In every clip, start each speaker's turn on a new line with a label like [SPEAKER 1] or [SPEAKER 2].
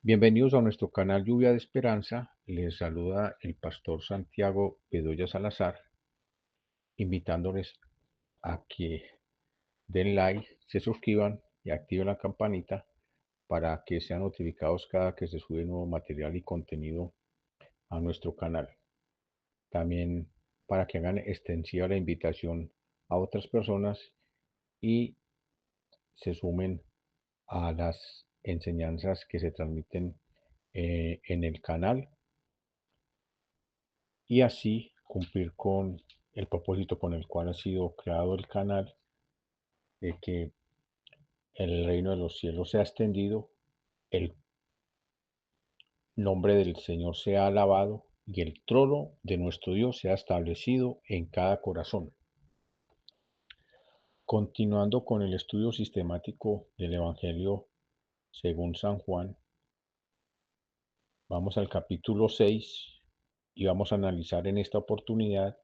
[SPEAKER 1] Bienvenidos a nuestro canal Lluvia de Esperanza. Les saluda el pastor Santiago Bedoya Salazar, invitándoles a que den like, se suscriban y activen la campanita para que sean notificados cada que se sube nuevo material y contenido a nuestro canal. También para que hagan extensiva la invitación a otras personas y se sumen a las enseñanzas que se transmiten en el canal y así cumplir con el propósito con el cual ha sido creado el canal, de que el reino de los cielos sea extendido, el nombre del Señor sea alabado y el trono de nuestro Dios sea establecido en cada corazón. Continuando con el estudio sistemático del Evangelio según San Juan, vamos al capítulo 6 y vamos a analizar en esta oportunidad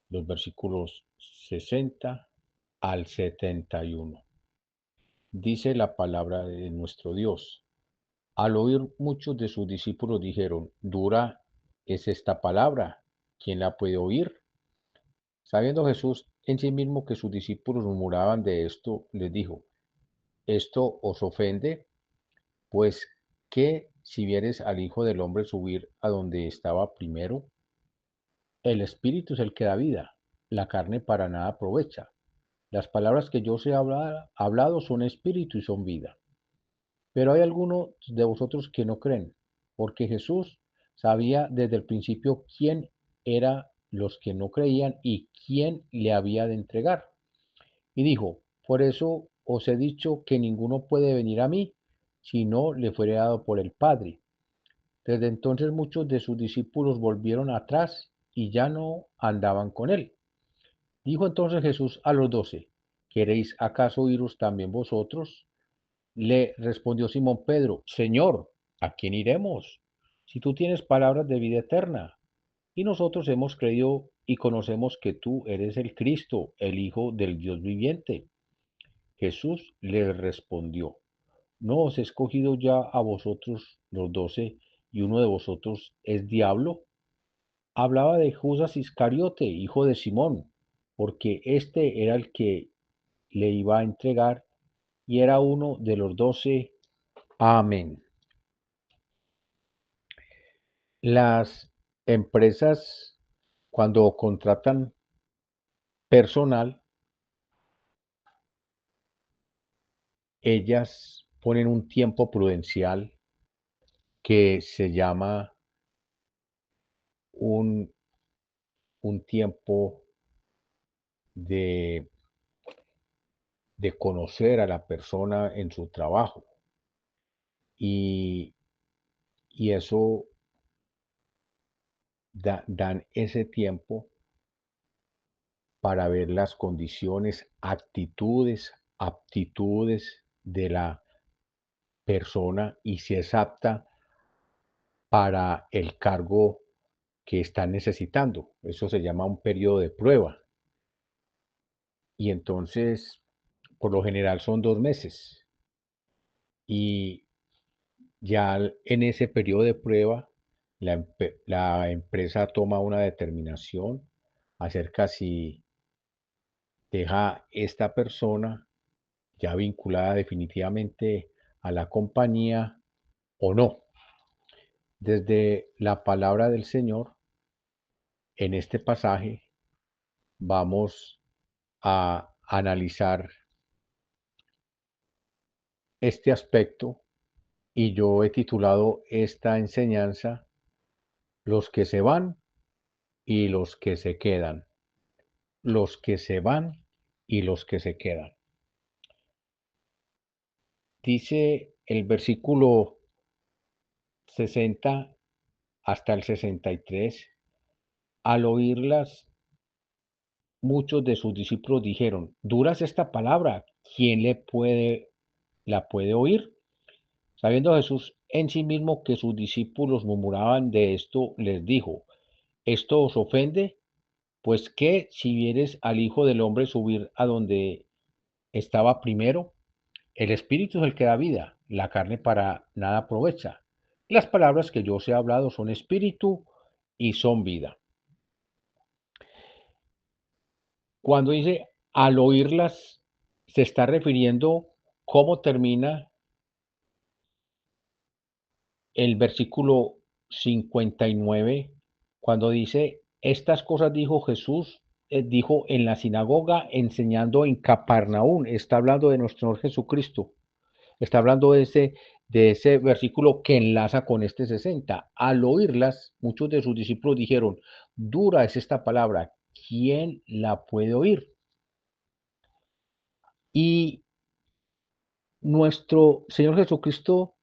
[SPEAKER 1] los versículos 60 al 71. Dice la palabra de nuestro Dios. Al oír muchos de sus discípulos dijeron, dura es esta palabra, ¿quién la puede oír? Sabiendo Jesús en sí mismo que sus discípulos murmuraban de esto, les dijo, ¿esto os ofende? Pues que si vieres al Hijo del Hombre subir a donde estaba primero, el Espíritu es el que da vida, la carne para nada aprovecha. Las palabras que yo os he hablado son espíritu y son vida. Pero hay algunos de vosotros que no creen, porque Jesús sabía desde el principio quién eran los que no creían y quién le había de entregar. Y dijo, por eso os he dicho que ninguno puede venir a mí si no le fuere dado por el Padre. Desde entonces muchos de sus discípulos volvieron atrás y ya no andaban con él. Dijo entonces Jesús a los 12, ¿queréis acaso iros también vosotros? Le respondió Simón Pedro, Señor, ¿a quién iremos? Si tú tienes palabras de vida eterna. Y nosotros hemos creído y conocemos que tú eres el Cristo, el Hijo del Dios viviente. Jesús le respondió, ¿no os he escogido ya a vosotros los 12 y uno de vosotros es diablo? Hablaba de Judas Iscariote, hijo de Simón, porque este era el que le iba a entregar y era uno de los 12. Amén. Las empresas, cuando contratan personal, ellas ponen un tiempo prudencial que se llama un, un tiempo de, de conocer a la persona en su trabajo. Y, y eso dan ese tiempo para ver las condiciones, actitudes, aptitudes de la persona y si es apta para el cargo que están necesitando. Eso se llama un periodo de prueba. Y entonces, por lo general son 2 meses. Y ya en ese periodo de prueba, la empresa toma una determinación acerca si deja esta persona ya vinculada definitivamente a la compañía o no. Desde la palabra del Señor, en este pasaje, vamos a analizar este aspecto y yo he titulado esta enseñanza Los que se van y los que se quedan. Los que se van y los que se quedan. Dice el versículo 60 hasta el 63, al oírlas, muchos de sus discípulos dijeron, ¿dura es esta palabra? ¿Quién la puede oír? Sabiendo Jesús en sí mismo que sus discípulos murmuraban de esto, les dijo, ¿esto os ofende? Pues que si vieres al Hijo del Hombre subir a donde estaba primero, el espíritu es el que da vida, la carne para nada aprovecha. Las palabras que yo os he hablado son espíritu y son vida. Cuando dice al oírlas, se está refiriendo cómo termina el versículo 59, cuando dice, estas cosas dijo Jesús, dijo en la sinagoga, enseñando en Capernaum. Está hablando de nuestro Señor Jesucristo. Está hablando de ese versículo que enlaza con este 60. Al oírlas, muchos de sus discípulos dijeron, dura es esta palabra, ¿quién la puede oír? Y nuestro Señor Jesucristo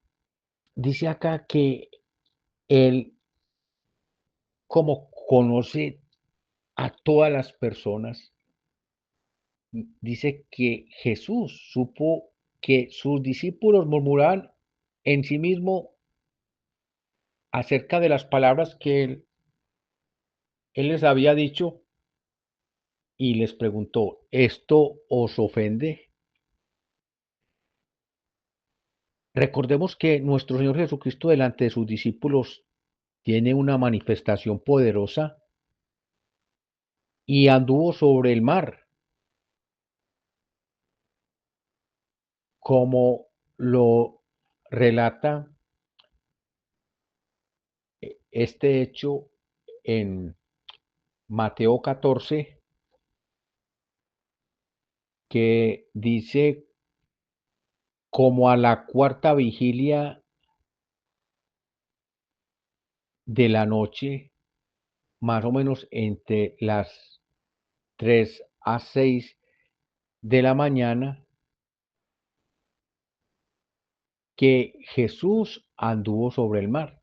[SPEAKER 1] dice acá que Él, como conoce a todas las personas, dice que Jesús supo que sus discípulos murmuraban en sí mismo acerca de las palabras que él les había dicho y les preguntó, ¿esto os ofende? Recordemos que nuestro Señor Jesucristo delante de sus discípulos tiene una manifestación poderosa y anduvo sobre el mar, como lo relata este hecho en Mateo 14, que dice, como a la cuarta vigilia de la noche, más o menos entre las 3 a 6 de la mañana, que Jesús anduvo sobre el mar.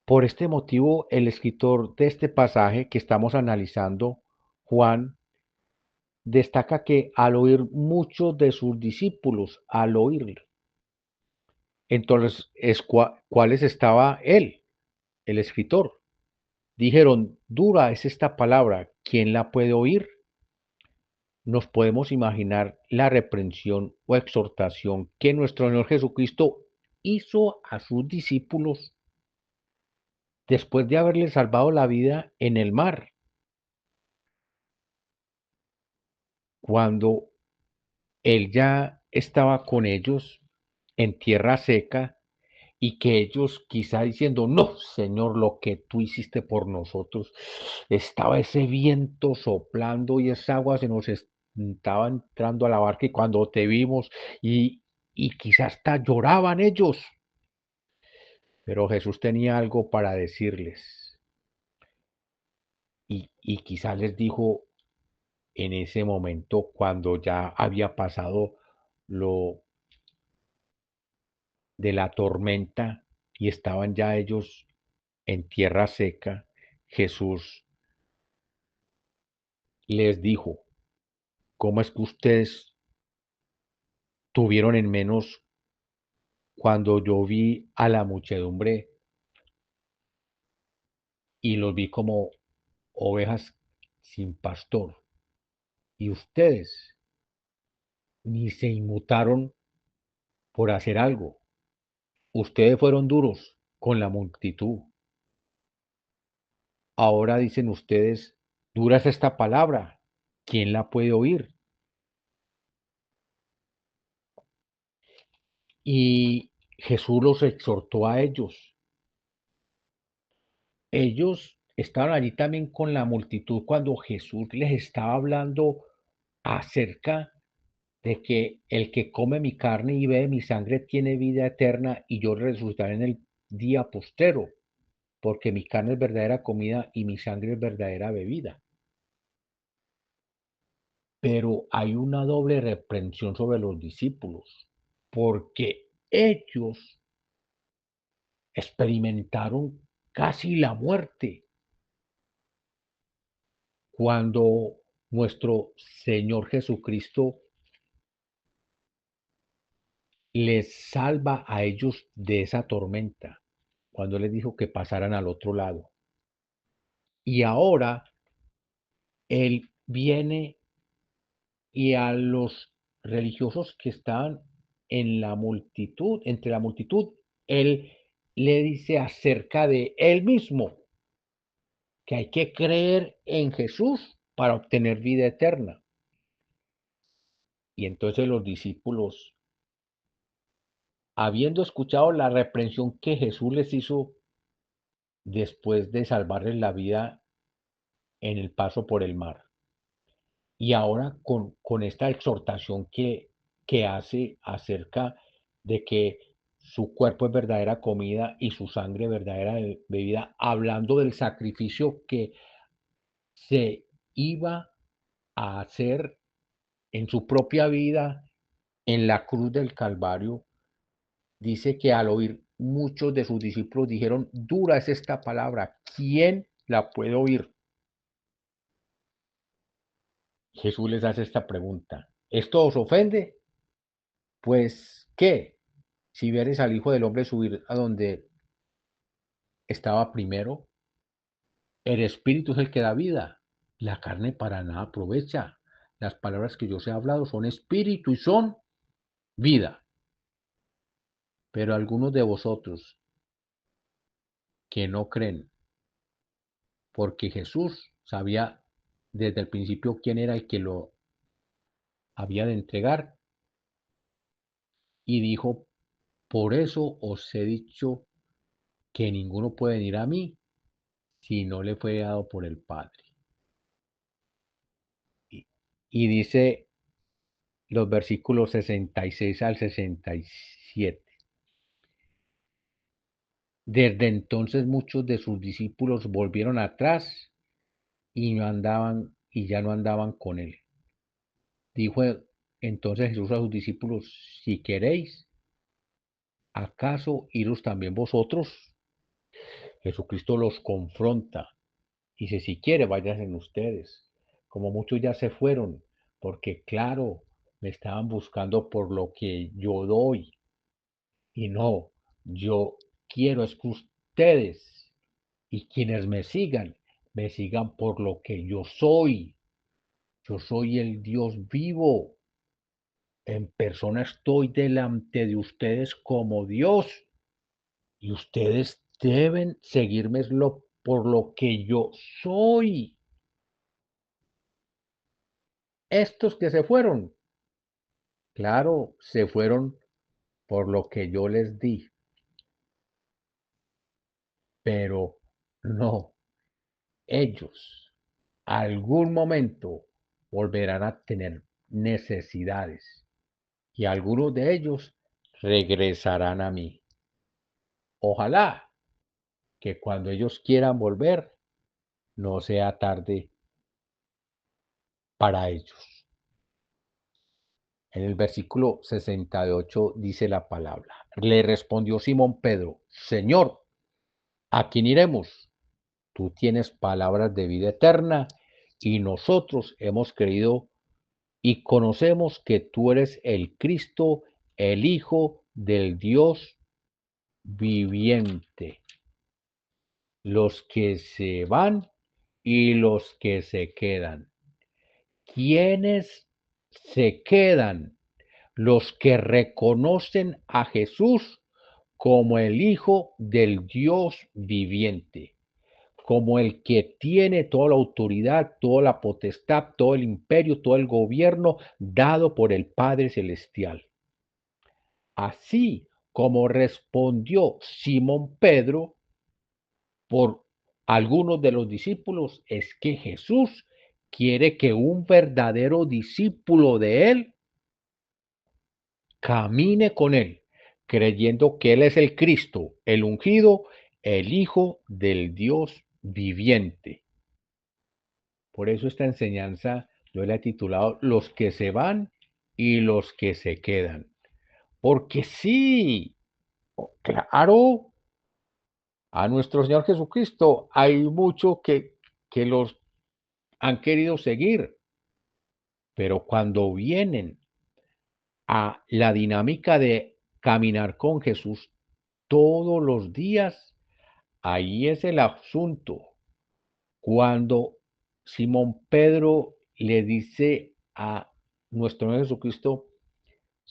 [SPEAKER 1] Por este motivo, el escritor de este pasaje que estamos analizando, Juan, destaca que al oír muchos de sus discípulos, al oír, entonces, ¿cuáles estaba él, el escritor? Dijeron, dura es esta palabra, ¿quién la puede oír? Nos podemos imaginar la reprensión o exhortación que nuestro Señor Jesucristo hizo a sus discípulos después de haberles salvado la vida en el mar, cuando Él ya estaba con ellos en tierra seca y que ellos quizá diciendo, no, Señor, lo que tú hiciste por nosotros, estaba ese viento soplando y esa agua se nos estaba entrando a la barca y cuando te vimos y quizás hasta lloraban ellos, pero Jesús tenía algo para decirles y quizá les dijo en ese momento cuando ya había pasado lo de la tormenta y estaban ya ellos en tierra seca, Jesús les dijo, ¿cómo es que ustedes tuvieron en menos cuando yo vi a la muchedumbre y los vi como ovejas sin pastor? Y ustedes ni se inmutaron por hacer algo. Ustedes fueron duros con la multitud. Ahora dicen ustedes, dura es esta palabra, ¿quién la puede oír? Y Jesús los exhortó a ellos. Ellos estaban allí también con la multitud cuando Jesús les estaba hablando acerca de que el que come mi carne y bebe mi sangre tiene vida eterna y yo resucitaré en el día postero, porque mi carne es verdadera comida y mi sangre es verdadera bebida. Pero hay una doble reprensión sobre los discípulos, porque ellos experimentaron casi la muerte cuando nuestro Señor Jesucristo les salva a ellos de esa tormenta, cuando les dijo que pasaran al otro lado. Y ahora Él viene y a los religiosos que estaban en la multitud, entre la multitud, él le dice acerca de él mismo, que hay que creer en Jesús para obtener vida eterna. Y entonces los discípulos, habiendo escuchado la reprensión que Jesús les hizo después de salvarles la vida en el paso por el mar, y ahora con esta exhortación que hace acerca de que su cuerpo es verdadera comida y su sangre verdadera bebida, hablando del sacrificio que se iba a hacer en su propia vida en la cruz del Calvario, dice que al oír muchos de sus discípulos dijeron, dura es esta palabra, ¿quién la puede oír? Jesús les hace esta pregunta, ¿esto os ofende? Pues, ¿qué? Si vieres al Hijo del Hombre subir a donde estaba primero, el Espíritu es el que da vida, la carne para nada aprovecha. Las palabras que yo os he hablado son espíritu y son vida. Pero algunos de vosotros que no creen, porque Jesús sabía desde el principio quién era el que lo había de entregar, y dijo, por eso os he dicho que ninguno puede venir a mí si no le fue dado por el Padre. Y, y dice los versículos 66 al 67. Desde entonces muchos de sus discípulos volvieron atrás y ya no andaban con él. Dijo entonces Jesús a sus discípulos, si queréis, ¿acaso iros también vosotros? Jesucristo los confronta y dice, si quiere, váyanse ustedes. Como muchos ya se fueron, porque claro, me estaban buscando por lo que yo doy. Y no, yo quiero es que ustedes y quienes me sigan por lo que yo soy. Yo soy el Dios vivo. En persona estoy delante de ustedes como Dios. Y ustedes deben seguirme por lo que yo soy. Estos que se fueron, claro, se fueron por lo que yo les di. Pero no, ellos algún momento volverán a tener necesidades y algunos de ellos regresarán a mí. Ojalá que cuando ellos quieran volver no sea tarde para ellos. En el versículo 68 dice la palabra. Le respondió Simón Pedro, Señor, ¿a quién iremos? Tú tienes palabras de vida eterna y nosotros hemos creído y conocemos que tú eres el Cristo, el Hijo del Dios viviente. Los que se van y los que se quedan. ¿Quiénes se quedan? Los que reconocen a Jesús como el Hijo del Dios viviente, como el que tiene toda la autoridad, toda la potestad, todo el imperio, todo el gobierno dado por el Padre Celestial. Así como respondió Simón Pedro por algunos de los discípulos, es que Jesús quiere que un verdadero discípulo de él camine con él, creyendo que él es el Cristo, el ungido, el Hijo del Dios viviente. Por eso esta enseñanza yo la he titulado Los que se van y los que se quedan. Porque sí, claro, a nuestro Señor Jesucristo hay mucho que los han querido seguir, pero cuando vienen a la dinámica de caminar con Jesús todos los días, ahí es el asunto. Cuando Simón Pedro le dice a nuestro Señor Jesucristo,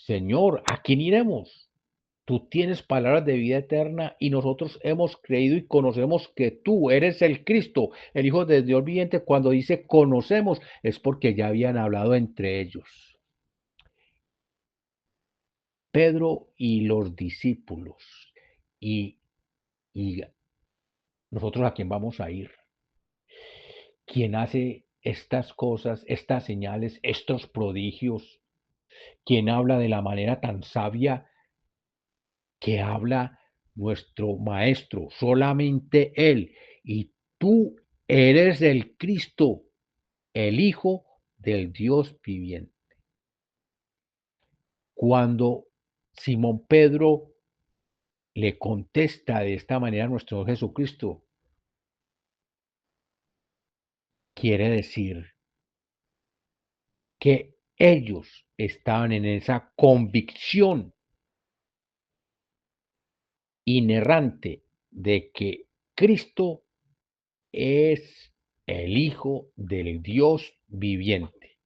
[SPEAKER 1] Señor, ¿a quién iremos? Tú tienes palabras de vida eterna y nosotros hemos creído y conocemos que tú eres el Cristo, el Hijo de Dios viviente. Cuando dice conocemos es porque ya habían hablado entre ellos. Pedro y los discípulos. Y, y nosotros a quién vamos a ir. ¿Quién hace estas cosas, estas señales, estos prodigios? ¿Quién habla de la manera tan sabia que habla nuestro Maestro? Solamente Él. Y tú eres el Cristo, el Hijo del Dios viviente. Cuando Simón Pedro le contesta de esta manera a nuestro Jesucristo, quiere decir que ellos estaban en esa convicción inerrante de que Cristo es el Hijo del Dios viviente.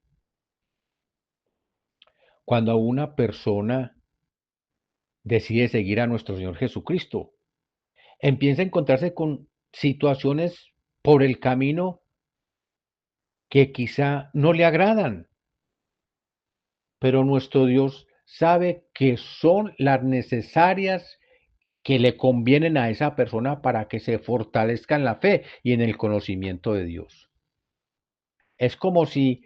[SPEAKER 1] Cuando una persona decide seguir a nuestro Señor Jesucristo, empieza a encontrarse con situaciones por el camino que quizá no le agradan, pero nuestro Dios sabe que son las necesarias que le convienen a esa persona para que se fortalezca en la fe y en el conocimiento de Dios. Es como si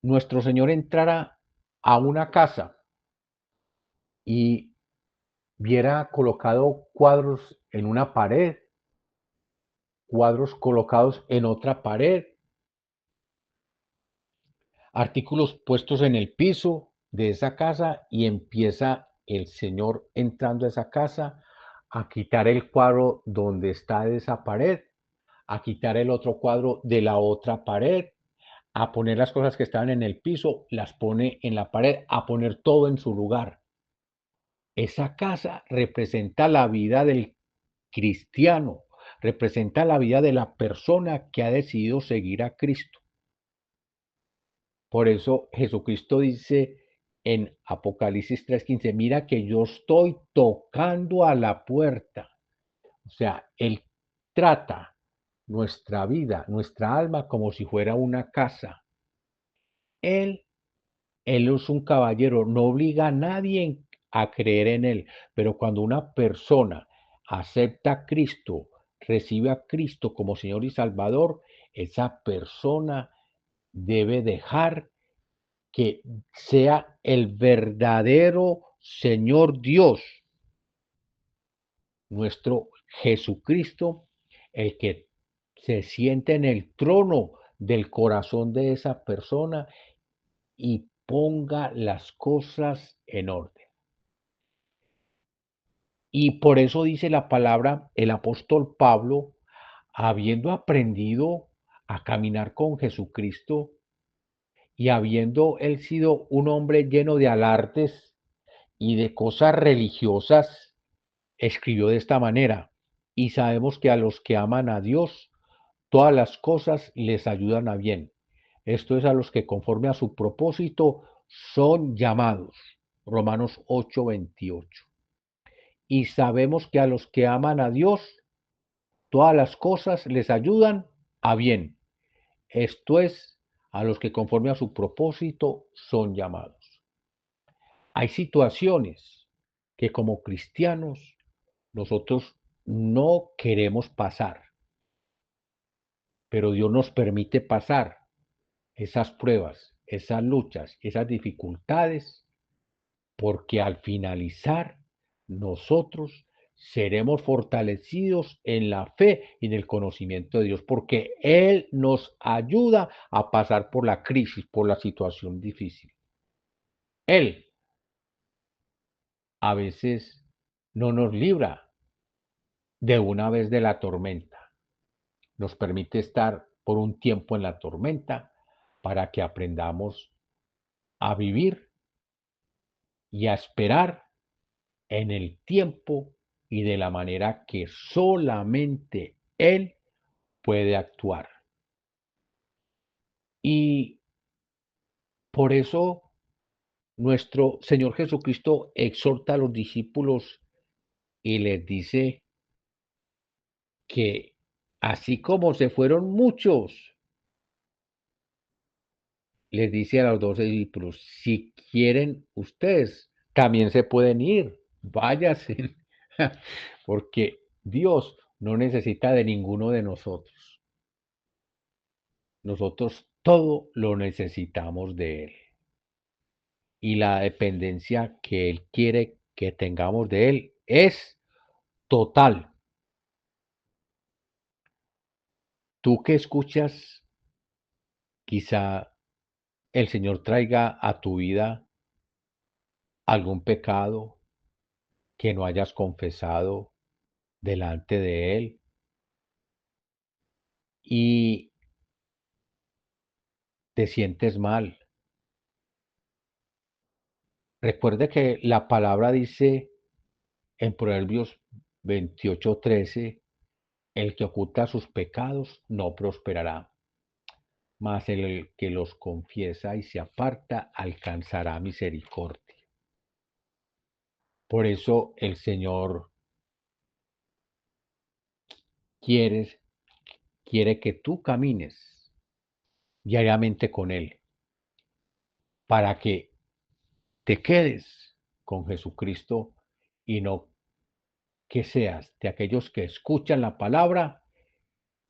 [SPEAKER 1] nuestro Señor entrara a una casa y viera colocado cuadros en una pared, cuadros colocados en otra pared, artículos puestos en el piso de esa casa y empieza el Señor entrando a esa casa a quitar el cuadro donde está de esa pared, a quitar el otro cuadro de la otra pared, a poner las cosas que estaban en el piso, las pone en la pared, a poner todo en su lugar. Esa casa representa la vida del cristiano, representa la vida de la persona que ha decidido seguir a Cristo. Por eso Jesucristo dice en Apocalipsis 3:15, mira que yo estoy tocando a la puerta. O sea, Él trata nuestra vida, nuestra alma como si fuera una casa. Él Él es un caballero, no obliga a nadie a creer en Él, pero cuando una persona acepta a Cristo, recibe a Cristo como Señor y Salvador, esa persona debe dejar que sea el verdadero Señor Dios, nuestro Jesucristo, el que se siente en el trono del corazón de esa persona y ponga las cosas en orden. Y por eso dice la palabra, el apóstol Pablo, habiendo aprendido a caminar con Jesucristo y habiendo él sido un hombre lleno de alardes y de cosas religiosas, escribió de esta manera, y sabemos que a los que aman a Dios, todas las cosas les ayudan a bien. Esto es a los que conforme a su propósito son llamados. Romanos 8:28. Y sabemos que a los que aman a Dios, todas las cosas les ayudan a bien. Esto es, a los que conforme a su propósito son llamados. Hay situaciones que como cristianos nosotros no queremos pasar, pero Dios nos permite pasar esas pruebas, esas luchas, esas dificultades, porque al finalizar nosotros seremos fortalecidos en la fe y en el conocimiento de Dios, porque Él nos ayuda a pasar por la crisis, por la situación difícil. Él a veces no nos libra de una vez de la tormenta, nos permite estar por un tiempo en la tormenta para que aprendamos a vivir y a esperar en el tiempo y de la manera que solamente Él puede actuar. Y por eso Nuestro Señor Jesucristo exhorta a los discípulos y les dice que así como se fueron muchos, les dice a los 12 discípulos, si quieren ustedes, también se pueden ir, váyanse, porque Dios no necesita de ninguno de nosotros. Nosotros todo lo necesitamos de Él. Y la dependencia que Él quiere que tengamos de Él es total. Tú que escuchas, quizá el Señor traiga a tu vida algún pecado que no hayas confesado delante de Él y te sientes mal. Recuerde que la palabra dice en Proverbios 28:13, el que oculta sus pecados no prosperará, mas el que los confiesa y se aparta alcanzará misericordia. Por eso el Señor quiere, quiere que tú camines diariamente con Él, para que te quedes con Jesucristo y no que seas de aquellos que escuchan la palabra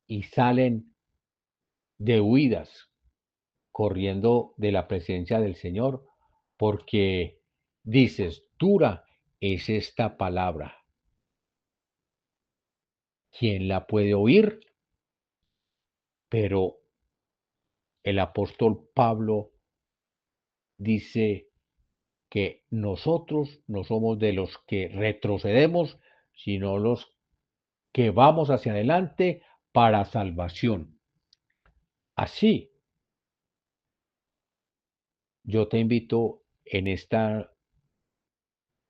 [SPEAKER 1] y salen de huidas, corriendo de la presencia del Señor, porque dices, dura es esta palabra. ¿Quién la puede oír? Pero el apóstol Pablo dice que nosotros no somos de los que retrocedemos, sino los que vamos hacia adelante para salvación. Así, yo te invito en esta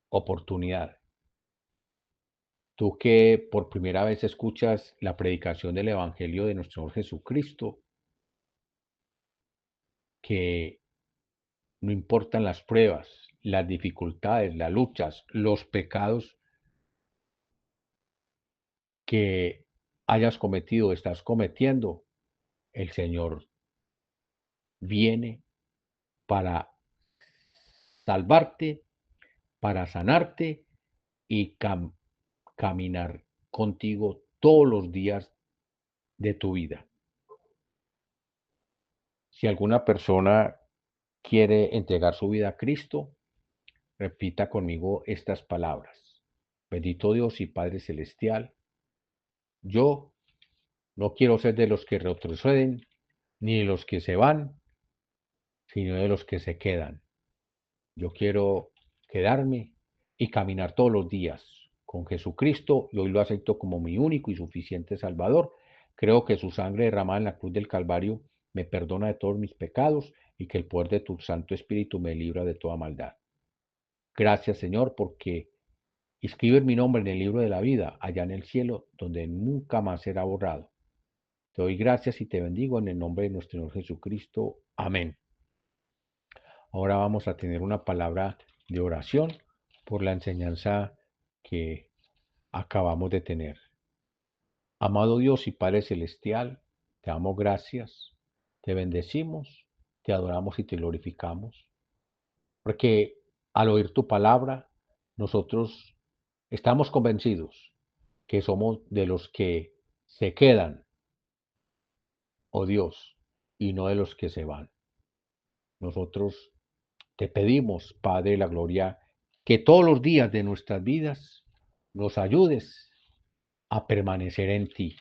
[SPEAKER 1] oportunidad, tú que por primera vez escuchas la predicación del Evangelio de nuestro Señor Jesucristo, que no importan las pruebas, las dificultades, las luchas, los pecados que hayas cometido, estás cometiendo, el Señor viene para salvarte, para sanarte y caminar contigo todos los días de tu vida. Si alguna persona quiere entregar su vida a Cristo, repita conmigo estas palabras. Bendito Dios y Padre Celestial, yo no quiero ser de los que retroceden, ni de los que se van, sino de los que se quedan. Yo quiero quedarme y caminar todos los días con Jesucristo y hoy lo acepto como mi único y suficiente Salvador. Creo que su sangre derramada en la cruz del Calvario me perdona de todos mis pecados y que el poder de tu Santo Espíritu me libra de toda maldad. Gracias, Señor, porque escribes mi nombre en el libro de la vida, allá en el cielo, donde nunca más será borrado. Te doy gracias y te bendigo en el nombre de nuestro Señor Jesucristo. Amén. Ahora vamos a tener una palabra de oración por la enseñanza que acabamos de tener. Amado Dios y Padre Celestial, te damos gracias, te bendecimos, te adoramos y te glorificamos, porque al oír tu palabra, nosotros estamos convencidos que somos de los que se quedan, oh Dios, y no de los que se van. Nosotros te pedimos, Padre de la Gloria, que todos los días de nuestras vidas nos ayudes a permanecer en ti,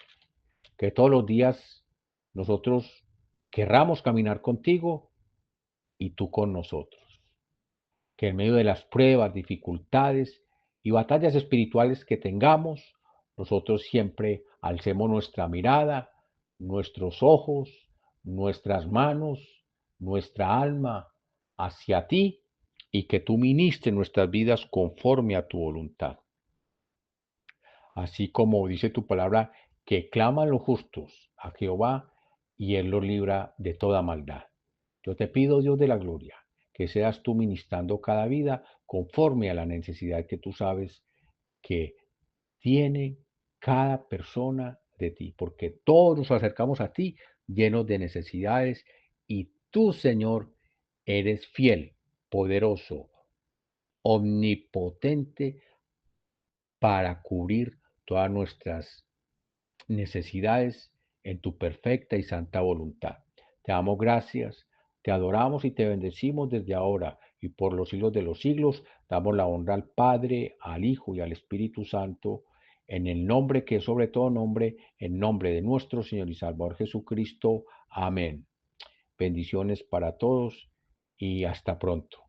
[SPEAKER 1] que todos los días nosotros querramos caminar contigo y tú con nosotros, que en medio de las pruebas, dificultades y batallas espirituales que tengamos, nosotros siempre alcemos nuestra mirada, nuestros ojos, nuestras manos, nuestra alma hacia ti y que tú ministres nuestras vidas conforme a tu voluntad. Así como dice tu palabra, que claman los justos a Jehová y Él los libra de toda maldad. Yo te pido, Dios de la gloria, que seas tú ministrando cada vida conforme a la necesidad que tú sabes que tiene cada persona de ti, porque todos nos acercamos a ti llenos de necesidades y tú, Señor, eres fiel, poderoso, omnipotente para cubrir todas nuestras necesidades en tu perfecta y santa voluntad. Te damos gracias, te adoramos y te bendecimos desde ahora y por los siglos de los siglos. Damos la honra al Padre, al Hijo y al Espíritu Santo, en el nombre que es sobre todo nombre, en nombre de nuestro Señor y Salvador Jesucristo. Amén. Bendiciones para todos y hasta pronto.